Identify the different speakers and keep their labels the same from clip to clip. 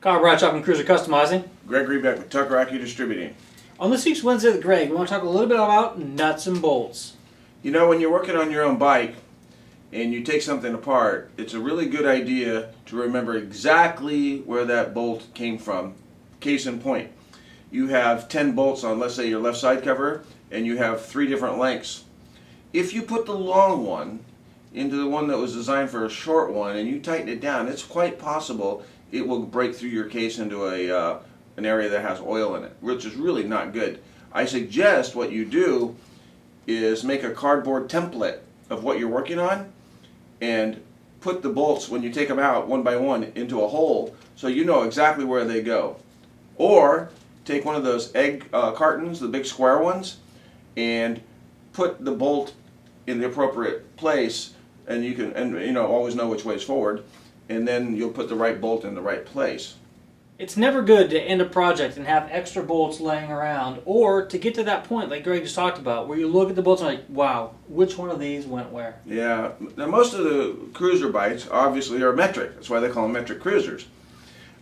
Speaker 1: Bradshaw from Cruiser Customizing.
Speaker 2: Gregory Beck with Tucker Distributing.
Speaker 1: On this week's Wednesday with Greg, we want to talk a little bit about nuts and bolts.
Speaker 2: You know, when you're working on your own bike and you take something apart, it's a really good idea to remember exactly where that bolt came from. Case in point, you have 10 bolts on, let's say, your left side cover, and you have 3 different lengths. If you put the long one into the one that was designed for a short one and you tighten it down, it's quite possible it will break through your case into an area that has oil in it, which is really not good. I suggest what you do is make a cardboard template of what you're working on and put the bolts, when you take them out one by one, into a hole so you know exactly where they go. Or take one of those egg cartons, the big square ones, and put the bolt in the appropriate place, and you can always know which way is forward, and then you'll put the right bolt in the right place.
Speaker 1: It's never good to end a project and have extra bolts laying around, or to get to that point like Greg just talked about, where you look at the bolts and like, wow, which one of these went where?
Speaker 2: Yeah, now most of the cruiser bikes obviously are metric. That's why they call them metric cruisers.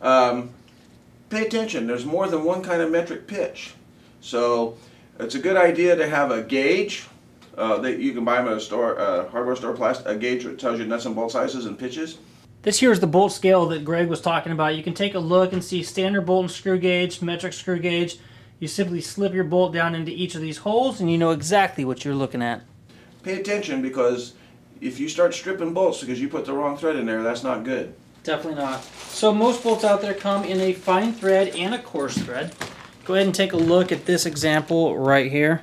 Speaker 2: Pay attention, there's more than one kind of metric pitch. So it's a good idea to have a gauge that you can buy them at a store, hardware store, a gauge that tells you nuts and bolt sizes and pitches.
Speaker 1: This here is the bolt scale that Greg was talking about. You can take a look and see standard bolt and screw gauge, metric screw gauge. You simply slip your bolt down into each of these holes and you know exactly what you're looking at.
Speaker 2: Pay attention, because if you start stripping bolts because you put the wrong thread in there, that's not good.
Speaker 1: Definitely not. So most bolts out there come in a fine thread and a coarse thread. Go ahead and take a look at this example right here.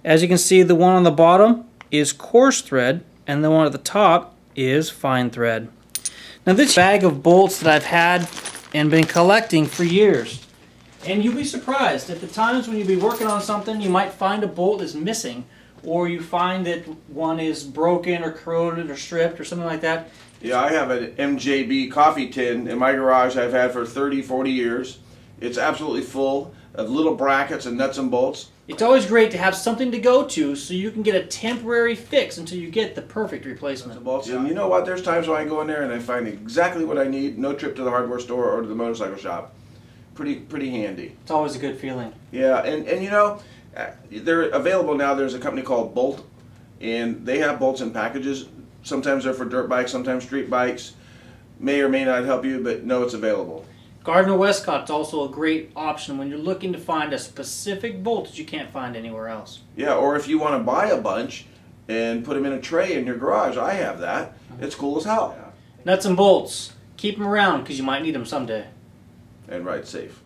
Speaker 1: As you can see, the one on the bottom is coarse thread and the one at the top is fine thread. Now this bag of bolts that I've had and been collecting for years. And you'll be surprised at the times when you'll be working on something, you might find a bolt is missing, or you find that one is broken or corroded or stripped or something like that.
Speaker 2: Yeah, I have an MJB coffee tin in my garage I've had for 30, 40 years. It's absolutely full of little brackets and nuts and bolts.
Speaker 1: It's always great to have something to go to so you can get a temporary fix until you get the perfect replacement.
Speaker 2: And you know what? There's times when I go in there and I find exactly what I need. No trip to the hardware store or to the motorcycle shop. Pretty handy.
Speaker 1: It's always a good feeling.
Speaker 2: Yeah, and you know, they're available now. There's a company called Bolt, and they have bolts in packages. Sometimes they're for dirt bikes, sometimes street bikes. May or may not help you, but know it's available.
Speaker 1: Gardner Westcott's also a great option when you're looking to find a specific bolt that you can't find anywhere else.
Speaker 2: Yeah, or if you want to buy a bunch and put them in a tray in your garage, I have that. It's cool as hell.
Speaker 1: Nuts and bolts. Keep them around because you might need them someday.
Speaker 2: And ride safe.